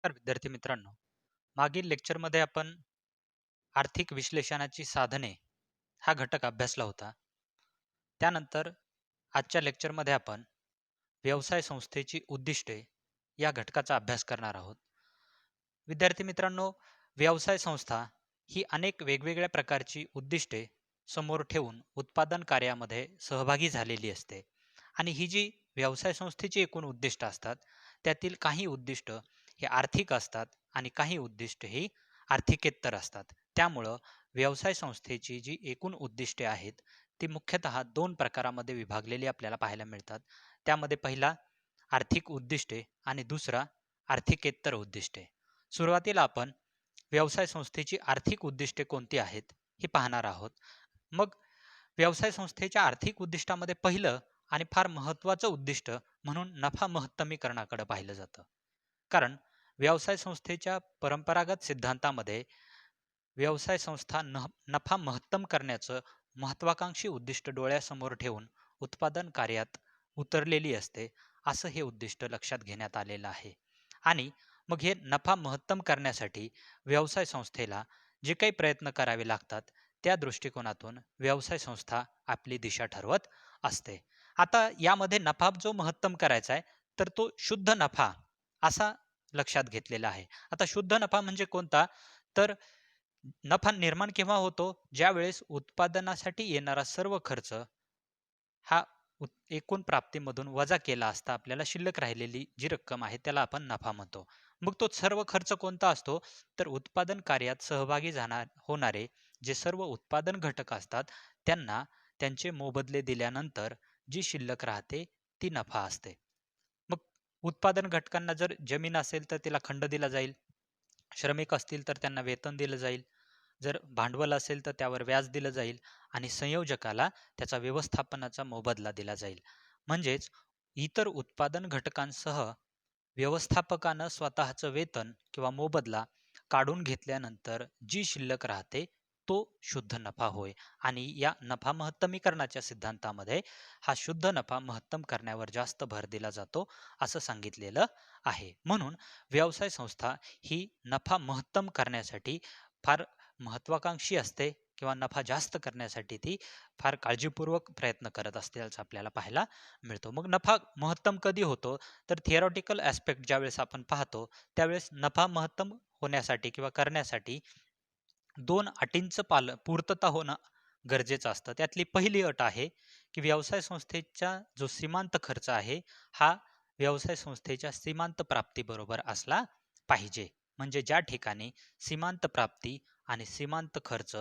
तर विद्यार्थी मित्रांनो, मागील लेक्चरमध्ये आपण आर्थिक विश्लेषणाची साधने हा घटक अभ्यासला होता. त्यानंतर आजच्या लेक्चरमध्ये आपण व्यवसाय संस्थेची उद्दिष्टे या घटकाचा अभ्यास करणार आहोत. विद्यार्थी मित्रांनो, व्यवसाय संस्था ही अनेक वेगवेगळ्या प्रकारची उद्दिष्टे समोर ठेवून उत्पादन कार्यामध्ये सहभागी झालेली असते आणि ही जी व्यवसाय संस्थेची एकूण उद्दिष्ट असतात, त्यातील काही उद्दिष्ट हे आर्थिक असतात आणि काही उद्दिष्ट ही आर्थिकेतर असतात. त्यामुळं व्यवसाय संस्थेची जी एकूण उद्दिष्टे आहेत, ती मुख्यतः दोन प्रकारामध्ये विभागलेली आपल्याला पाहायला मिळतात. त्यामध्ये पहिला आर्थिक उद्दिष्टे आणि दुसरा आर्थिकेतर उद्दिष्टे. सुरुवातीला आपण व्यवसाय संस्थेची आर्थिक उद्दिष्टे कोणती आहेत हे पाहणार आहोत. मग व्यवसाय संस्थेच्या आर्थिक उद्दिष्टामध्ये पहिलं आणि फार महत्त्वाचं उद्दिष्ट म्हणून नफा महत्तमीकरणाकडे पाहिलं जातं. कारण व्यवसाय संस्थेच्या परंपरागत सिद्धांतामध्ये व्यवसाय संस्था नफा महत्तम करण्याचं महत्वाकांक्षी उद्दिष्ट डोळ्यासमोर ठेवून उत्पादन कार्यात उतरलेली असते, असं हे उद्दिष्ट लक्षात घेण्यात आलेलं आहे. आणि मग हे नफा महत्तम करण्यासाठी व्यवसाय संस्थेला जे काही प्रयत्न करावे लागतात, त्या दृष्टिकोनातून व्यवसाय संस्था आपली दिशा ठरवत असते. आता यामध्ये नफा जो महत्तम करायचा आहे, तर तो शुद्ध नफा असा लक्षात घेतलेला आहे. आता शुद्ध नफा म्हणजे कोणता? तर नफा निर्माण केव्हा होतो? ज्यावेळेस उत्पादनासाठी येणारा सर्व खर्च हा एकूण प्राप्तीमधून वजा केला असता आपल्याला शिल्लक राहिलेली जी रक्कम आहे त्याला आपण नफा म्हणतो. मग तो सर्व खर्च कोणता असतो? तर उत्पादन कार्यात सहभागी होणारे जे सर्व उत्पादन घटक असतात, त्यांना त्यांचे मोबदले दिल्यानंतर जी शिल्लक राहते ती नफा असते. मग उत्पादन घटकांना जर जमीन असेल तर तिला खंड दिला जाईल. श्रमिक असतील तर त्यांना वेतन दिलं जाईल. जर भांडवल असेल तर त्यावर व्याज दिलं जाईल आणि संयोजकाला त्याचा व्यवस्थापनाचा मोबदला दिला जाईल. म्हणजेच इतर उत्पादन घटकांसह व्यवस्थापकानं स्वतःचं वेतन किंवा मोबदला काढून घेतल्यानंतर जी शिल्लक राहते तो शुद्ध नफा होय. आणि या नफा महत्तमीकरणाच्या सिद्धांतामध्ये हा शुद्ध नफा महत्तम करण्यावर जास्त भर दिला जातो असं सांगितलेलं आहे. म्हणून व्यवसाय संस्था ही नफा महत्तम करण्यासाठी फार महत्वाकांक्षी असते किंवा नफा जास्त करण्यासाठी ती फार काळजीपूर्वक प्रयत्न करत असते असं आपल्याला पाहायला मिळतो. मग नफा महत्तम कधी होतो? तर थिअरॉटिकल ॲस्पेक्ट ज्यावेळेस आपण पाहतो, त्यावेळेस नफा महत्तम होण्यासाठी किंवा करण्यासाठी 2 अटींचं पूर्तता होणं गरजेचं असतं. त्यातली पहिली अट आहे, की व्यवसाय संस्थेचा जो सीमांत खर्च आहे, हा व्यवसाय संस्थेच्या सीमांत प्राप्तीबरोबर असला पाहिजे. म्हणजे ज्या ठिकाणी सीमांत प्राप्ती आणि सीमांत खर्च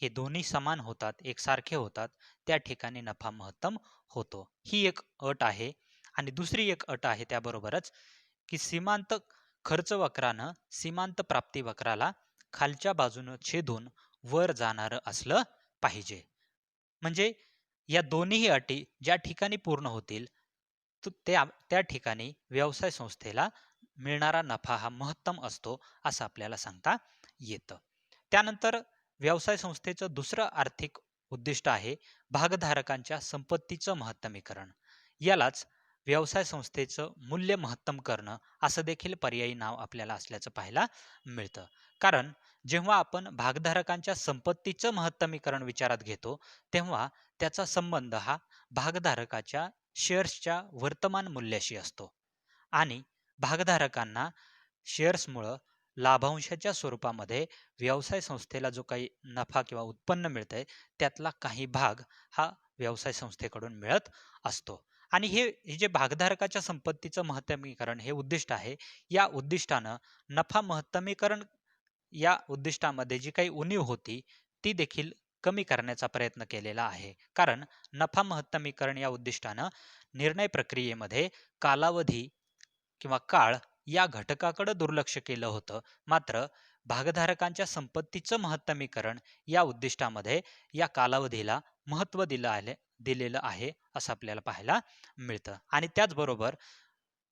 हे दोन्ही समान होतात, एकसारखे होतात, त्या ठिकाणी नफा महत्तम होतो. ही एक अट आहे आणि दुसरी एक अट आहे त्याबरोबरच, की सीमांत खर्च वक्रानं सीमांत प्राप्ती वक्राला खालच्या बाजूनं छेदून वर जाणारं असलं पाहिजे. म्हणजे या दोन्हीही अटी ज्या ठिकाणी पूर्ण होतील, त्या ठिकाणी व्यवसाय संस्थेला मिळणारा नफा हा महत्तम असतो, असं आपल्याला सांगता येतं. त्यानंतर व्यवसाय संस्थेचं दुसरं आर्थिक उद्दिष्ट आहे भागधारकांच्या संपत्तीचं महत्तमीकरण. यालाच व्यवसाय संस्थेचं मूल्य महत्तम करणं असं देखील पर्यायी नाव आपल्याला असल्याचं पाहायला मिळतं. कारण जेव्हा आपण भागधारकांच्या संपत्तीचं महत्तमीकरण विचारात घेतो, तेव्हा त्याचा संबंध हा भागधारकाच्या शेअर्सच्या वर्तमान मूल्याशी असतो आणि भागधारकांना शेअर्समुळं लाभांशाच्या स्वरूपामध्ये व्यवसाय संस्थेला जो काही नफा किंवा उत्पन्न मिळतंय, त्यातला काही भाग हा व्यवसाय संस्थेकडून मिळत असतो. आणि हे जे भागधारकाच्या संपत्तीचं महत्तमीकरण हे उद्दिष्ट आहे, या उद्दिष्टानं नफा महत्तमीकरण या उद्दिष्टामध्ये जी काही उणीव होती, ती देखील कमी करण्याचा प्रयत्न केलेला आहे. कारण नफा महत्तमीकरण या उद्दिष्टानं निर्णय प्रक्रियेमध्ये कालावधी किंवा काळ या घटकाकडे दुर्लक्ष केलं होतं. मात्र भागधारकांच्या संपत्तीचं महत्तमीकरण या उद्दिष्टामध्ये या कालावधीला महत्त्व दिलेलं आहे, असं आपल्याला पाहायला मिळतं. आणि त्याचबरोबर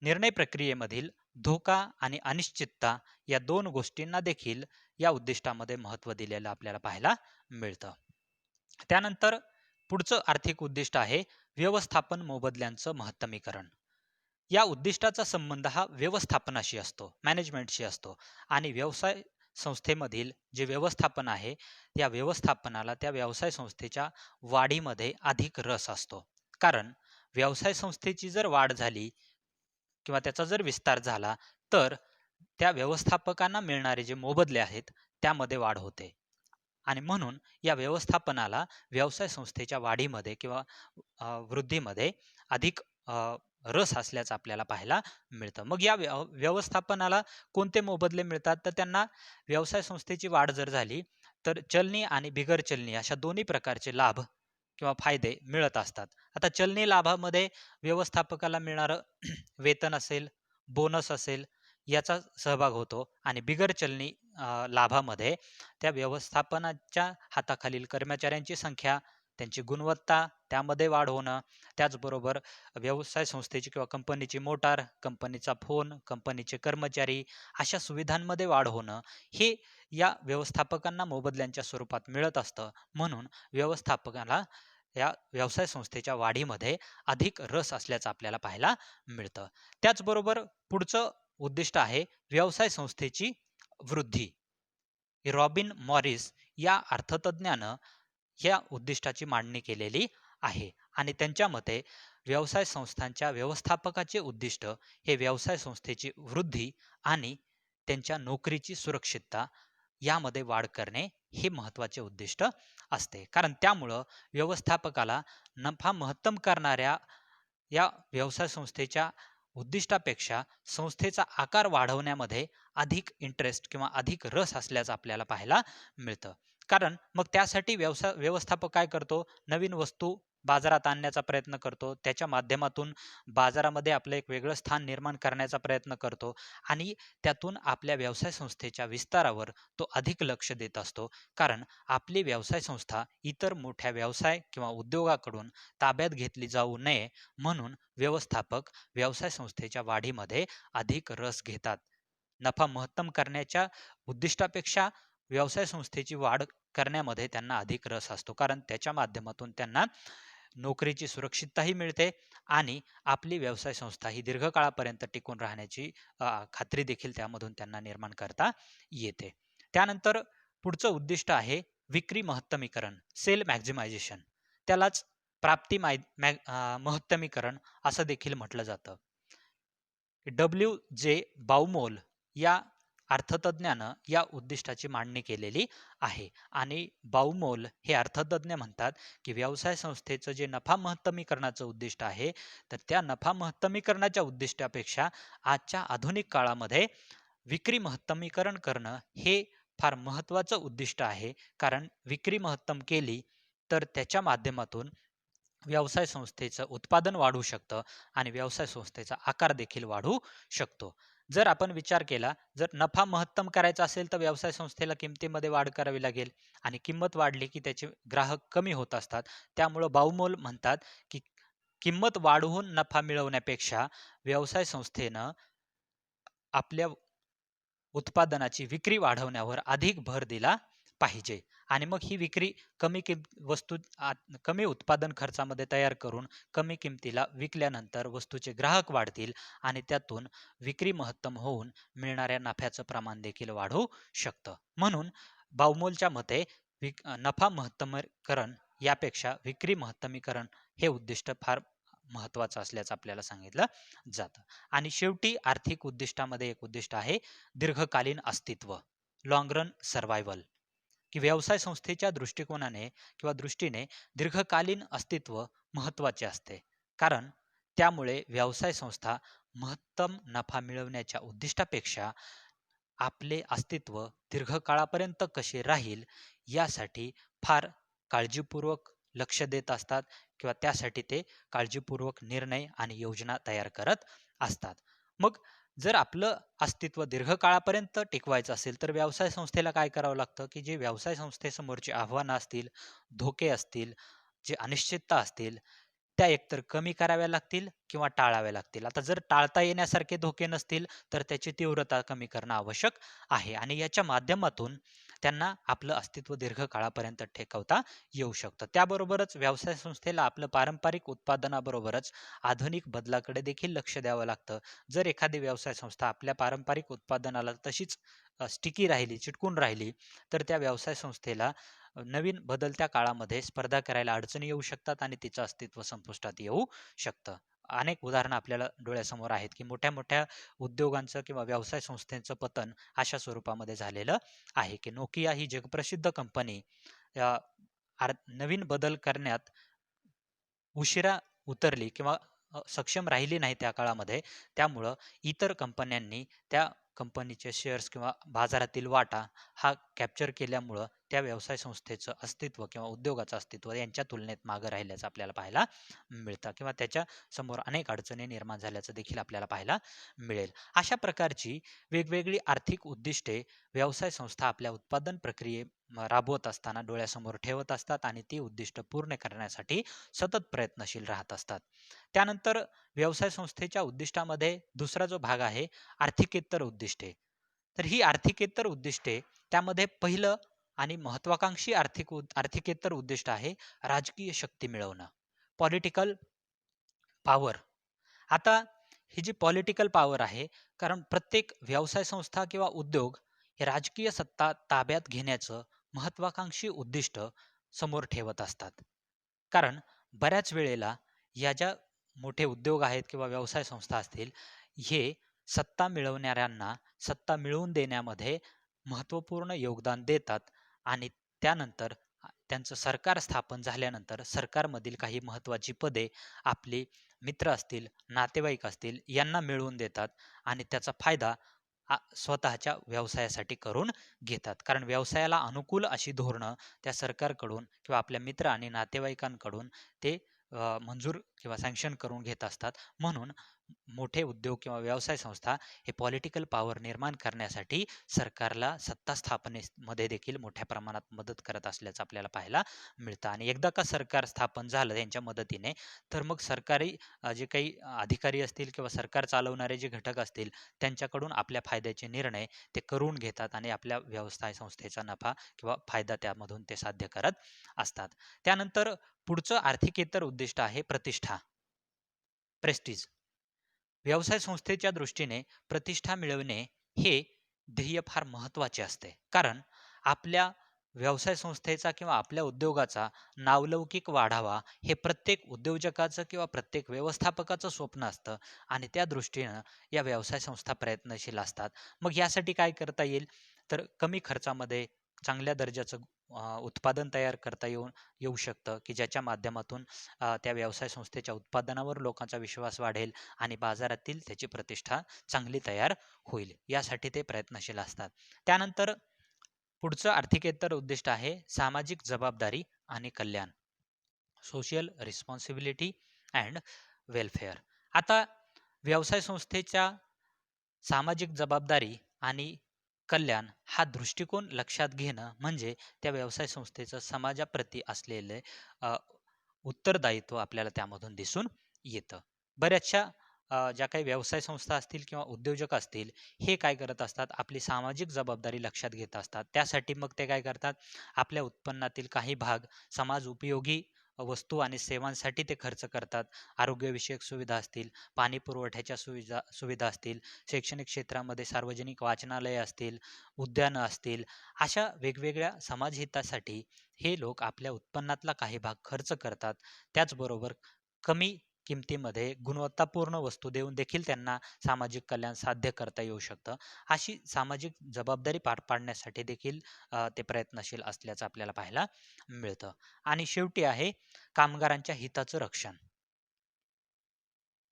निर्णय प्रक्रियेमधील धोका आणि अनिश्चितता या 2 गोष्टींना देखील या उद्दिष्टामध्ये महत्त्व दिलेलं आपल्याला पाहायला मिळतं. त्यानंतर पुढचं आर्थिक उद्दिष्ट आहे व्यवस्थापन मोबदल्यांचं महत्तमीकरण. या उद्दिष्टाचा संबंध हा व्यवस्थापनाशी असतो, मॅनेजमेंटशी असतो आणि व्यवसाय संस्थेमधील जे व्यवस्थापन आहे, या व्यवस्थापनाला त्या व्यवसाय संस्थेच्या वाढीमध्ये अधिक रस असतो. कारण व्यवसाय संस्थेची जर वाढ झाली किंवा त्याचा जर विस्तार झाला, तर त्या व्यवस्थापकांना मिळणारे जे मोबदले आहेत, त्यामध्ये वाढ होते. आणि म्हणून या व्यवस्थापनाला व्यवसाय संस्थेच्या वाढीमध्ये किंवा वृद्धीमध्ये अधिक रस असल्याचं आपल्याला पाहायला मिळतं. मग या व्यवस्थापनाला कोणते मोबदले मिळतात? तर त्यांना व्यवसाय संस्थेची वाढ जर झाली, तर चलनी आणि बिगर चलनी अशा दोन्ही प्रकारचे लाभ किंवा फायदे मिळत असतात. आता चलनी लाभामध्ये व्यवस्थापकाला मिळणारं वेतन असेल, बोनस असेल, याचा सहभाग होतो आणि बिगर चलनी लाभामध्ये त्या व्यवस्थापनाच्या हाताखालील कर्मचाऱ्यांची संख्या, त्यांची गुणवत्ता त्यामध्ये वाढ होणं, त्याचबरोबर व्यवसाय संस्थेची किंवा कंपनीची मोटार, कंपनीचा फोन, कंपनीचे कर्मचारी अशा सुविधांमध्ये वाढ होणं, हे या व्यवस्थापकांना मोबदल्यांच्या स्वरूपात मिळत असतं. म्हणून व्यवस्थापकाला या व्यवसाय संस्थेच्या वाढीमध्ये अधिक रस असल्याचं आपल्याला पाहायला मिळतं. त्याचबरोबर पुढचं उद्दिष्ट आहे व्यवसाय संस्थेची वृद्धी. रॉबिन मॉरिस या अर्थतज्ञानं या उद्दिष्टाची मांडणी केलेली आहे आणि त्यांच्या मते व्यवसाय संस्थांच्या व्यवस्थापकाचे उद्दिष्ट हे व्यवसाय संस्थेची वृद्धी आणि त्यांच्या नोकरीची सुरक्षितता यामध्ये वाढ करणे हे महत्वाचे उद्दिष्ट असते. कारण त्यामुळं व्यवस्थापकाला नफा महत्तम करणाऱ्या या व्यवसाय संस्थेच्या उद्दिष्टापेक्षा संस्थेचा आकार वाढवण्यामध्ये अधिक इंटरेस्ट किंवा अधिक रस असल्याचं आपल्याला पाहायला मिळतं. कारण मग त्यासाठी व्यवस्थापक काय करतो? नवीन वस्तू बाजारात आणण्याचा प्रयत्न करतो. त्याच्या माध्यमातून बाजारामध्ये आपलं एक वेगळं स्थान निर्माण करण्याचा प्रयत्न करतो आणि त्यातून आपल्या व्यवसाय संस्थेच्या विस्तारावर तो अधिक लक्ष देत असतो. कारण आपली व्यवसाय संस्था इतर मोठ्या व्यवसाय किंवा उद्योगाकडून ताब्यात घेतली जाऊ नये म्हणून व्यवस्थापक व्यवसाय संस्थेच्या वाढीमध्ये अधिक रस घेतात. नफा महत्तम करण्याच्या उद्दिष्टापेक्षा व्यवसाय संस्थेची वाढ करण्यामध्ये त्यांना अधिक रस असतो. कारण त्याच्या माध्यमातून त्यांना नोकरीची सुरक्षितताही मिळते आणि आपली व्यवसाय संस्था ही दीर्घकाळापर्यंत टिकून राहण्याची खात्री देखील त्यामधून त्यांना निर्माण करता येते. त्यानंतर पुढचं उद्दिष्ट आहे विक्री महत्तमीकरण, सेल मॅक्झिमायझेशन. त्यालाच प्राप्ती महत्तमीकरण असं देखील म्हटलं जातं. डब्ल्यू.जे. बाउमोल या अर्थतज्ञानं या उद्दिष्टाची मांडणी केलेली आहे आणि बाउमोल हे अर्थतज्ञ म्हणतात की व्यवसाय संस्थेचं जे नफा महत्तमीकरणाचं उद्दिष्ट आहे, तर त्या नफा महत्तमीकरणाच्या उद्दिष्टापेक्षा आजच्या आधुनिक काळामध्ये विक्री महत्तमीकरण करणं हे फार महत्त्वाचं उद्दिष्ट आहे. कारण विक्री महत्तम केली तर त्याच्या माध्यमातून व्यवसाय संस्थेचं उत्पादन वाढू शकतं आणि व्यवसाय संस्थेचा आकार देखील वाढू शकतो. जर आपण विचार केला, जर नफा महत्तम करायचा असेल, तर व्यवसाय संस्थेला किमतीमध्ये वाढ करावी लागेल आणि किंमत वाढली की त्याचे ग्राहक कमी होत असतात. त्यामुळं बाउमोल म्हणतात, की किंमत वाढवून नफा मिळवण्यापेक्षा व्यवसाय संस्थेनं आपल्या उत्पादनाची विक्री वाढवण्यावर अधिक भर दिला पाहिजे आणि मग ही विक्री वस्तू कमी उत्पादन खर्चामध्ये तयार करून कमी किमतीला विकल्यानंतर वस्तूचे ग्राहक वाढतील आणि त्यातून विक्री महत्तम होऊन मिळणाऱ्या नफ्याचं प्रमाण देखील वाढू शकतं. म्हणून बाउमोलच्या मते नफा महत्तमीकरण यापेक्षा विक्री महत्तमीकरण हे उद्दिष्ट फार महत्वाचं असल्याचं आपल्याला सांगितलं जातं. आणि शेवटी आर्थिक उद्दिष्टामध्ये एक उद्दिष्ट आहे दीर्घकालीन अस्तित्व, लॉंग रन सर्व्हायव्हल, की व्यवसाय संस्थेच्या दृष्टिकोनाने किंवा दृष्टीने दीर्घकालीन अस्तित्व महत्वाचे असते. कारण त्यामुळे व्यवसाय संस्था महत्तम नफा मिळवण्याच्या उद्दिष्टापेक्षा आपले अस्तित्व दीर्घकाळापर्यंत कसे राहील यासाठी फार काळजीपूर्वक लक्ष देत असतात किंवा त्यासाठी ते काळजीपूर्वक निर्णय आणि योजना तयार करत असतात. मग जर आपलं अस्तित्व दीर्घकाळापर्यंत टिकवायचं असेल, तर व्यवसाय संस्थेला काय करावं लागतं, की जे व्यवसाय संस्थेसमोरची आव्हानं असतील, धोके असतील, जे अनिश्चितता असतील, त्या एकतर कमी कराव्या लागतील किंवा टाळाव्या लागतील. आता जर टाळता येण्यासारखे धोके नसतील, तर त्याची तीव्रता कमी करणं आवश्यक आहे आणि याच्या माध्यमातून त्यांना आपलं अस्तित्व दीर्घकाळापर्यंत टिकवता येऊ शकतं. त्याबरोबरच व्यवसाय संस्थेला आपलं पारंपरिक उत्पादनाबरोबरच आधुनिक बदलाकडे देखील लक्ष द्यावं लागतं. जर एखादी व्यवसाय संस्था आपल्या पारंपरिक उत्पादनाला तशीच स्टिकी राहिली, चिटकून राहिली, तर त्या व्यवसाय संस्थेला नवीन बदलत्या काळामध्ये स्पर्धा करायला अडचणी येऊ शकतात आणि तिचं अस्तित्व संपुष्टात येऊ शकतं. अनेक उदाहरणं आपल्याला डोळ्यासमोर आहेत, की मोठ्या-मोठ्या उद्योगांचं किंवा व्यवसाय संस्थेचं पतन अशा स्वरूपामध्ये झालेलं आहे, की Nokia ही जगप्रसिद्ध कंपनी अ, नवीन बदल करण्यात उशिरा उतरली किंवा सक्षम राहिली नाही त्या काळामध्ये. त्यामुळं इतर कंपन्यांनी त्या कंपनीचे शेअर्स किंवा बाजारातील वाटा हा कॅप्चर केल्यामुळं त्या व्यवसाय संस्थेचं अस्तित्व किंवा उद्योगाचं अस्तित्व यांच्या तुलनेत मागं राहिल्याचं आपल्याला पाहायला मिळतं किंवा त्याच्या समोर अनेक अडचणी निर्माण झाल्याचं देखील आपल्याला पाहायला मिळेल. अशा प्रकारची वेगवेगळी आर्थिक उद्दिष्टे व्यवसाय संस्था आपल्या उत्पादन राबवत असताना डोळ्यासमोर ठेवत असतात आणि ती उद्दिष्ट पूर्ण करण्यासाठी सतत प्रयत्नशील राहत असतात. त्यानंतर व्यवसाय संस्थेच्या उद्दिष्टामध्ये दुसरा जो भाग आहे आर्थिकेतर उद्दिष्टे. तर ही आर्थिकेतर उद्दिष्टे त्यामध्ये पहिलं आणि महत्वाकांक्षी आर्थिकेतर उद्दिष्ट आहे राजकीय शक्ती मिळवणं. Political power. आता ही जी पॉलिटिकल पॉवर आहे, कारण प्रत्येक व्यवसाय संस्था किंवा उद्योग हे राजकीय सत्ता ताब्यात घेण्याचं महत्वाकांक्षी उद्दिष्ट समोर ठेवत असतात. कारण बऱ्याच वेळेला या ज्या मोठे उद्योग आहेत किंवा व्यवसाय संस्था असतील, हे सत्ता मिळवणाऱ्यांना सत्ता मिळवून देण्यामध्ये महत्त्वपूर्ण योगदान देतात आणि त्यानंतर त्यांचं सरकार स्थापन झाल्यानंतर सरकारमधील काही महत्त्वाची पदे आपली मित्र असतील, नातेवाईक असतील यांना मिळवून देतात आणि त्याचा फायदा स्वतःच्या व्यवसायासाठी करून घेतात. कारण व्यवसायाला अनुकूल अशी धोरणं त्या सरकारकडून किंवा आपल्या मित्र आणि नातेवाईकांकडून ते मंजूर किंवा सँक्शन करून घेत असतात. म्हणून मोठे उद्योग किंवा व्यवसाय संस्था हे पॉलिटिकल पॉवर निर्माण करण्यासाठी सरकारला सत्ता स्थापनेमध्ये देखील मोठ्या प्रमाणात मदत करत असल्याचं आपल्याला पाहायला मिळतं आणि एकदा का सरकार स्थापन झालं त्यांच्या मदतीने, तर मग सरकारी जे काही अधिकारी असतील किंवा सरकार चालवणारे जे घटक असतील, त्यांच्याकडून आपल्या फायद्याचे निर्णय ते करून घेतात आणि आपल्या व्यवसाय संस्थेचा नफा किंवा फायदा त्यामधून ते साध्य करत असतात. त्यानंतर पुढचं आर्थिकेतर उद्दिष्ट आहे प्रतिष्ठा, प्रेस्टीज. व्यवसाय संस्थेच्या दृष्टीने प्रतिष्ठा मिळवणे हे ध्येय फार महत्त्वाचे असते. कारण आपल्या व्यवसाय संस्थेचा किंवा आपल्या उद्योगाचा नावलौकिक वाढावा हे प्रत्येक उद्योजकाचं किंवा प्रत्येक व्यवस्थापकाचं स्वप्न असतं आणि त्या दृष्टीनं या व्यवसाय संस्था प्रयत्नशील असतात. मग यासाठी काय करता येईल? तर कमी खर्चामध्ये चांगल्या दर्जाचं उत्पादन तयार करता येऊ शकतं, की ज्याच्या माध्यमातून त्या व्यवसाय संस्थेच्या उत्पादनावर लोकांचा विश्वास वाढेल आणि बाजारातील त्याची प्रतिष्ठा चांगली तयार होईल. यासाठी ते प्रयत्नशील असतात. त्यानंतर पुढचं आर्थिकेतर उद्दिष्ट आहे सामाजिक जबाबदारी आणि कल्याण. Social responsibility and welfare. आता व्यवसाय संस्थेच्या सामाजिक जबाबदारी आणि कल्याण हा दृष्टिकोन लक्षात घेणं म्हणजे त्या व्यवसाय संस्थेचं समाजाप्रती असलेले अ, उत्तरदायित्व आपल्याला त्यामधून दिसून येतं. बऱ्याचशा ज्या काही व्यवसाय संस्था असतील किंवा उद्योजक असतील, हे काय करत असतात, आपली सामाजिक जबाबदारी लक्षात घेत असतात. त्यासाठी मग ते काय करतात, आपल्या उत्पन्नातील काही भाग समाज उपयोगी वस्तू आणि सेवांसाठी ते खर्च करतात. आरोग्यविषयक सुविधा असतील, पाणी पुरवठ्याच्या सुविधा सुविधा असतील, शैक्षणिक क्षेत्रामध्ये सार्वजनिक वाचनालये असतील, उद्यानं असतील, अशा वेगवेगळ्या समाजहितासाठी हे लोक आपल्या उत्पन्नातला काही भाग खर्च करतात. त्याचबरोबर कमी किमतीमध्ये गुणवत्तापूर्ण वस्तू देऊन देखील त्यांना सामाजिक कल्याण साध्य करता येऊ शकतं. अशी सामाजिक जबाबदारी पार पाडण्यासाठी देखील ते प्रयत्नशील असल्याचं आपल्याला पाहायला मिळतं. आणि शेवटी आहे कामगारांच्या हिताचं रक्षण.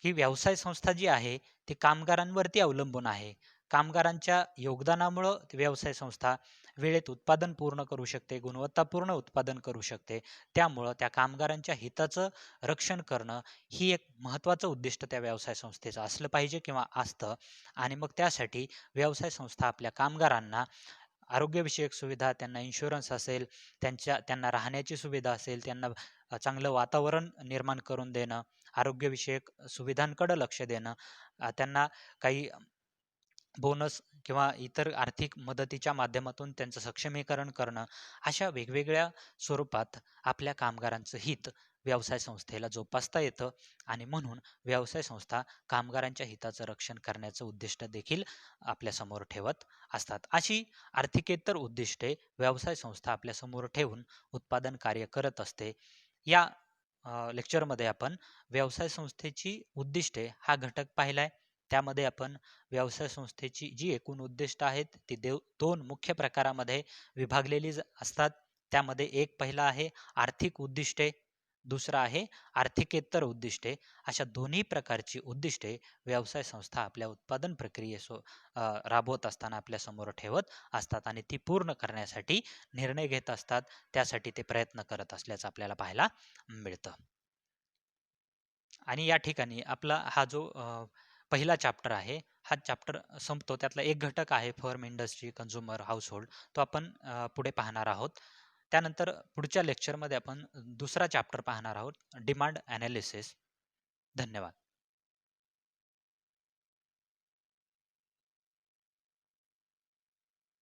ही व्यवसाय संस्था जी आहे, ती कामगारांवरती अवलंबून आहे. कामगारांच्या योगदानामुळं ती व्यवसाय संस्था वेळेत उत्पादन पूर्ण करू शकते, गुणवत्तापूर्ण उत्पादन करू शकते. त्यामुळं त्या कामगारांच्या हिताचं रक्षण करणं ही एक महत्त्वाचं उद्दिष्ट त्या व्यवसाय संस्थेचं असलं पाहिजे किंवा असतं आणि मग त्यासाठी व्यवसाय संस्था आपल्या कामगारांना आरोग्यविषयक सुविधा, त्यांना इन्शुरन्स असेल, त्यांना राहण्याची सुविधा असेल, त्यांना चांगलं वातावरण निर्माण करून देणं, आरोग्यविषयक सुविधांकडे लक्ष देणं, त्यांना काही बोनस किंवा इतर आर्थिक मदतीच्या माध्यमातून त्यांचं सक्षमीकरण करणं, अशा वेगवेगळ्या स्वरूपात आपल्या कामगारांचं हित व्यवसाय संस्थेला जोपासता येतं आणि म्हणून व्यवसाय संस्था कामगारांच्या हिताचं रक्षण करण्याचं उद्दिष्ट देखील आपल्यासमोर ठेवत असतात. अशी आर्थिकेतर उद्दिष्टे व्यवसाय संस्था आपल्यासमोर ठेवून उत्पादन कार्य करत असते. या लेक्चरमध्ये आपण व्यवसाय संस्थेची उद्दिष्टे हा घटक पाहिलाय. त्यामध्ये आपण व्यवसाय संस्थेची जी एकूण उद्दिष्ट आहेत ती 2 मुख्य प्रकारामध्ये विभागलेली असतात. त्यामध्ये एक पहिला आहे आर्थिक उद्दिष्टे, दुसरा आहे आर्थिकेतर उद्दिष्टे. अशा दोन्ही प्रकारची उद्दिष्टे व्यवसाय संस्था आपल्या उत्पादन राबवत असताना आपल्यासमोर ठेवत असतात आणि ती पूर्ण करण्यासाठी निर्णय घेत असतात. त्यासाठी ते प्रयत्न करत असल्याचं आपल्याला पाहायला मिळतं. आणि या ठिकाणी आपला हा जो पहिला चॅप्टर आहे, हा चॅप्टर संपतो. त्यातला एक घटक आहे फर्म, इंडस्ट्री, कन्झ्युमर, हाउसहोल्ड. तो आपण पुढे पाहणार आहोत. त्यानंतर पुढच्या लेक्चरमध्ये आपण दुसरा चॅप्टर पाहणार आहोत, डिमांड एनालिसिस. धन्यवाद.